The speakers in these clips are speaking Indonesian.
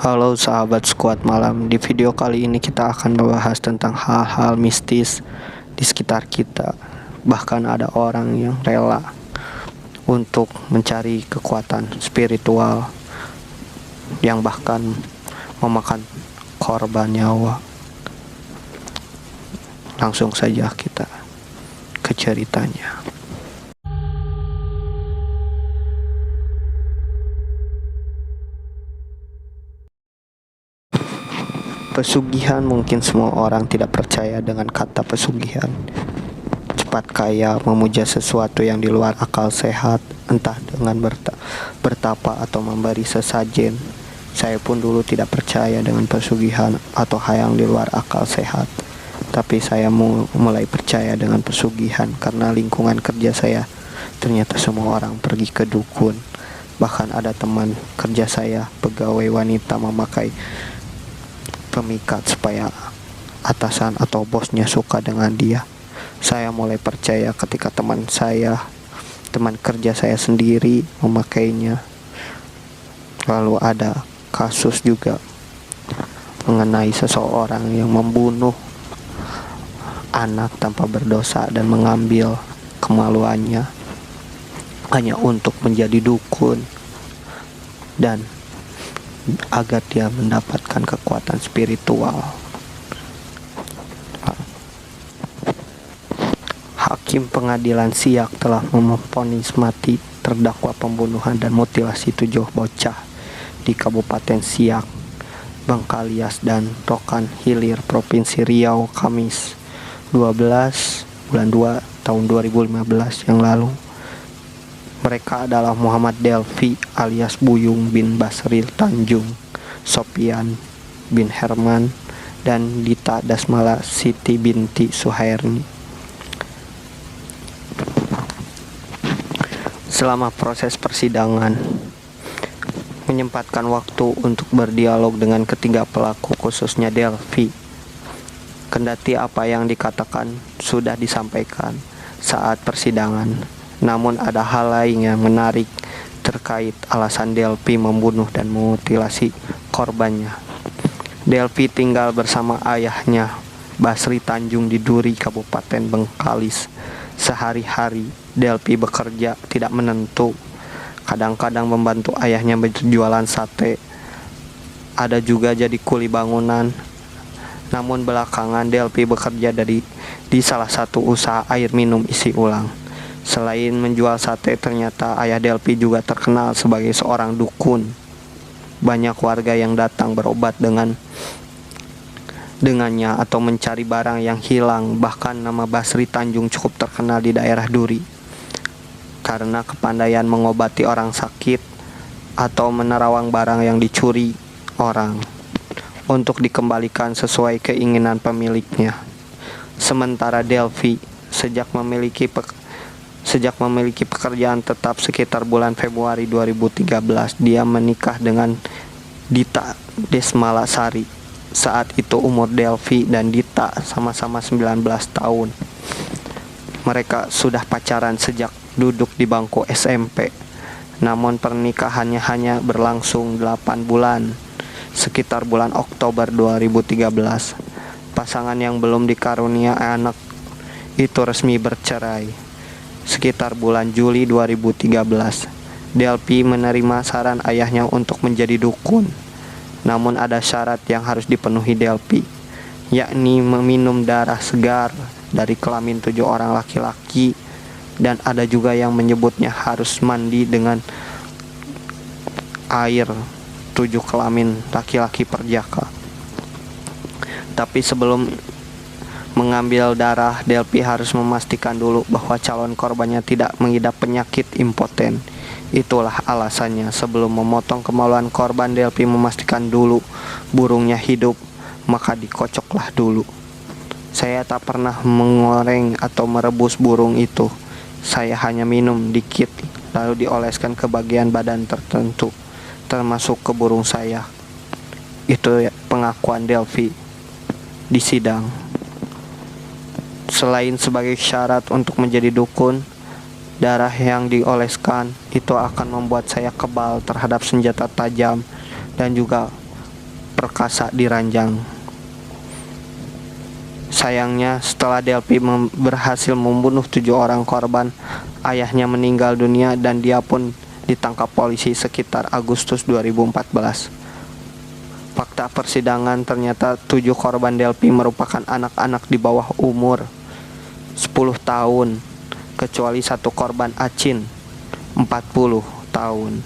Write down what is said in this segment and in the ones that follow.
Halo sahabat Skuad Malam, di video kali ini kita akan membahas tentang hal-hal mistis di sekitar kita. Bahkan ada orang yang rela untuk mencari kekuatan spiritual yang bahkan memakan korban nyawa. Langsung saja kita ke ceritanya. Pesugihan, mungkin semua orang tidak percaya dengan kata pesugihan. Cepat kaya, memuja sesuatu yang di luar akal sehat, entah dengan bertapa atau memberi sesajen. Saya pun dulu tidak percaya dengan pesugihan atau hal yang di luar akal sehat. Tapi saya mulai percaya dengan pesugihan karena lingkungan kerja saya ternyata semua orang pergi ke dukun. Bahkan ada teman kerja saya, pegawai wanita, memakai pemikat supaya atasan atau bosnya suka dengan dia. Saya mulai percaya ketika teman kerja saya sendiri memakainya. Lalu ada kasus juga mengenai seseorang yang membunuh anak tanpa berdosa dan mengambil kemaluannya hanya untuk menjadi dukun dan agar dia mendapatkan kekuatan spiritual. Hakim pengadilan Siak telah memvonis mati terdakwa pembunuhan dan mutilasi 7 bocah di Kabupaten Siak, Bangkalis dan Rokan Hilir, Provinsi Riau, Kamis 12 bulan 2 tahun 2015 yang lalu. Mereka adalah Muhammad Delvi alias Buyung bin Basril Tanjung, Sopian bin Herman, dan Dita Dasmala Siti binti Suhairni. Selama proses persidangan, menyempatkan waktu untuk berdialog dengan ketiga pelaku, khususnya Delvi. Kendati apa yang dikatakan sudah disampaikan saat persidangan, namun ada hal lain yang menarik terkait alasan Delvi membunuh dan memutilasi korbannya. Delvi tinggal bersama ayahnya, Basri Tanjung, di Duri, Kabupaten Bengkalis. Sehari-hari Delvi bekerja tidak menentu. Kadang-kadang membantu ayahnya berjualan sate. Ada juga jadi kuli bangunan. Namun belakangan Delvi bekerja di salah satu usaha air minum isi ulang. Selain menjual sate, ternyata ayah Delvi juga terkenal sebagai seorang dukun. Banyak warga yang datang berobat dengannya atau mencari barang yang hilang. Bahkan nama Basri Tanjung cukup terkenal di daerah Duri karena kepandaian mengobati orang sakit atau menerawang barang yang dicuri orang untuk dikembalikan sesuai keinginan pemiliknya. Sementara Delvi sejak memiliki pekerjaan tetap sekitar bulan Februari 2013, dia menikah dengan Dita Desmala Sari. Saat itu umur Delvi dan Dita sama-sama 19 tahun. Mereka sudah pacaran sejak duduk di bangku SMP. Namun pernikahannya hanya berlangsung 8 bulan. Sekitar bulan Oktober 2013, pasangan yang belum dikarunia anak itu resmi bercerai. Sekitar bulan Juli 2013, Delvi menerima saran ayahnya untuk menjadi dukun. Namun ada syarat yang harus dipenuhi Delvi, yakni meminum darah segar dari kelamin 7 orang laki-laki, dan ada juga yang menyebutnya harus mandi dengan air 7 kelamin laki-laki perjaka. Tapi sebelum mengambil darah, Delvi harus memastikan dulu bahwa calon korbannya tidak mengidap penyakit impoten. Itulah alasannya, sebelum memotong kemaluan korban, Delvi memastikan dulu burungnya hidup, maka dikocoklah dulu. Saya tak pernah mengoreng atau merebus burung itu. Saya hanya minum dikit, lalu dioleskan ke bagian badan tertentu, termasuk ke burung saya. Itu pengakuan Delvi di sidang. Selain sebagai syarat untuk menjadi dukun, darah yang dioleskan itu akan membuat saya kebal terhadap senjata tajam dan juga perkasa diranjang. Sayangnya, setelah Delphi berhasil membunuh 7 orang korban, ayahnya meninggal dunia dan dia pun ditangkap polisi sekitar Agustus 2014. Fakta persidangan ternyata 7 korban Delphi merupakan anak-anak di bawah umur 10 tahun, kecuali 1 korban Acin, 40 tahun,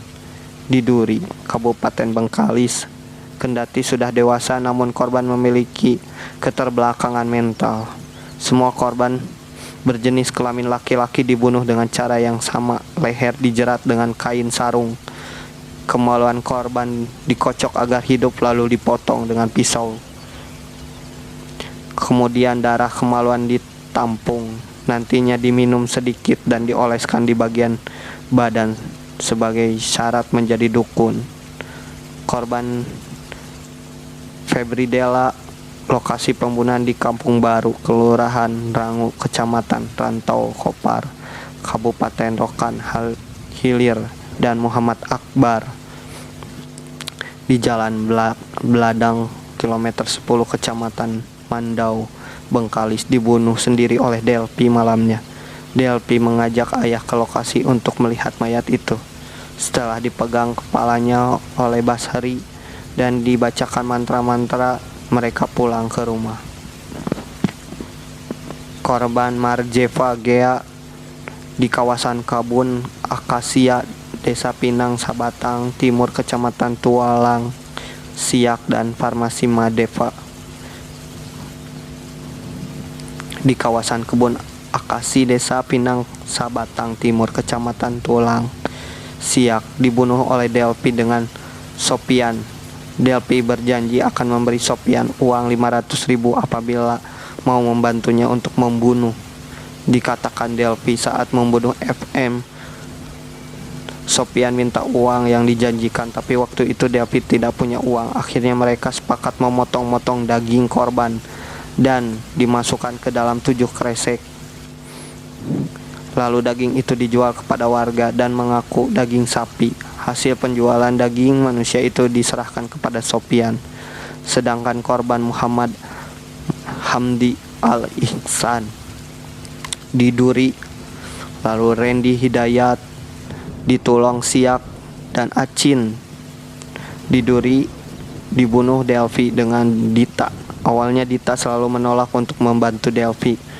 di Duri, Kabupaten Bengkalis. Kendati sudah dewasa, namun korban memiliki keterbelakangan mental. Semua korban berjenis kelamin laki-laki dibunuh dengan cara yang sama, leher dijerat dengan kain sarung. Kemaluan korban dikocok agar hidup lalu dipotong dengan pisau. Kemudian darah kemaluan ditampung, nantinya diminum sedikit dan dioleskan di bagian badan sebagai syarat menjadi dukun. Korban Febri Della, lokasi pembunuhan di Kampung Baru, Kelurahan Rangu, Kecamatan Rantau Kopar, Kabupaten Rokan Hilir, dan Muhammad Akbar di Jalan Beladang, kilometer 10, Kecamatan Mandau, Bengkalis, dibunuh sendiri oleh Delphi malamnya. Delphi mengajak ayah ke lokasi untuk melihat mayat itu. Setelah dipegang kepalanya oleh Basri dan dibacakan mantra-mantra, mereka pulang ke rumah. Korban Marjeva Gea di kawasan Kabun Akasia, Desa Pinang, Sabatang Timur, Kecamatan Tualang, Siak, dan Farmasi Madeva di kawasan Kebun Akasi, Desa Pinang, Sabatang Timur, Kecamatan Tualang, Siak, dibunuh oleh Delphi dengan Sopian. Delphi berjanji akan memberi Sopian uang 500.000 apabila mau membantunya untuk membunuh. Dikatakan Delphi saat membunuh FM, Sopian minta uang yang dijanjikan, tapi waktu itu Delphi tidak punya uang. Akhirnya mereka sepakat memotong-motong daging korban dan dimasukkan ke dalam 7 kresek. Lalu daging itu dijual kepada warga dan mengaku daging sapi. Hasil penjualan daging manusia itu diserahkan kepada Sopian. Sedangkan korban Muhammad Hamdi Al-Ihsan di Duri, lalu Randy Hidayat di Tulong Siak, dan Acin di Duri dibunuh Delphi dengan Dita. Awalnya Dita selalu menolak untuk membantu Delphi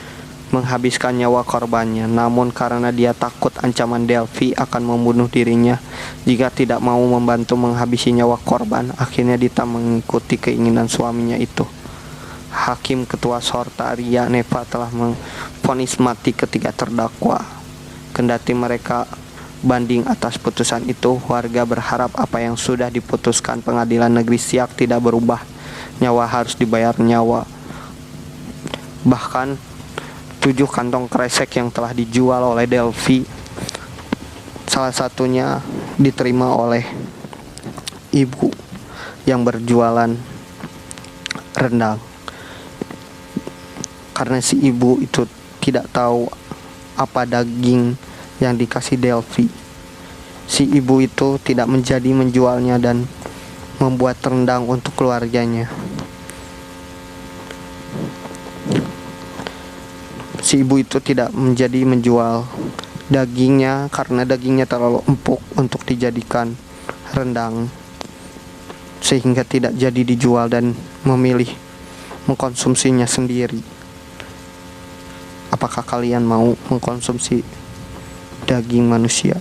menghabiskan nyawa korbannya, namun karena dia takut ancaman Delphi akan membunuh dirinya jika tidak mau membantu menghabisi nyawa korban, akhirnya Dita mengikuti keinginan suaminya itu. Hakim Ketua Sorta Ria Neva telah memvonis mati ketiga terdakwa. Kendati mereka banding atas putusan itu, warga berharap apa yang sudah diputuskan Pengadilan Negeri Siak tidak berubah. Nyawa harus dibayar nyawa. Bahkan 7 kantong kresek yang telah dijual oleh Delphi, salah satunya diterima oleh ibu yang berjualan rendang. Karena si ibu itu tidak tahu apa daging yang dikasih Delphi, si ibu itu tidak menjadi menjualnya dan membuat rendang untuk keluarganya. Si ibu itu tidak menjadi menjual dagingnya karena dagingnya terlalu empuk untuk dijadikan rendang, sehingga tidak jadi dijual dan memilih mengkonsumsinya sendiri. Apakah kalian mau mengkonsumsi daging manusia?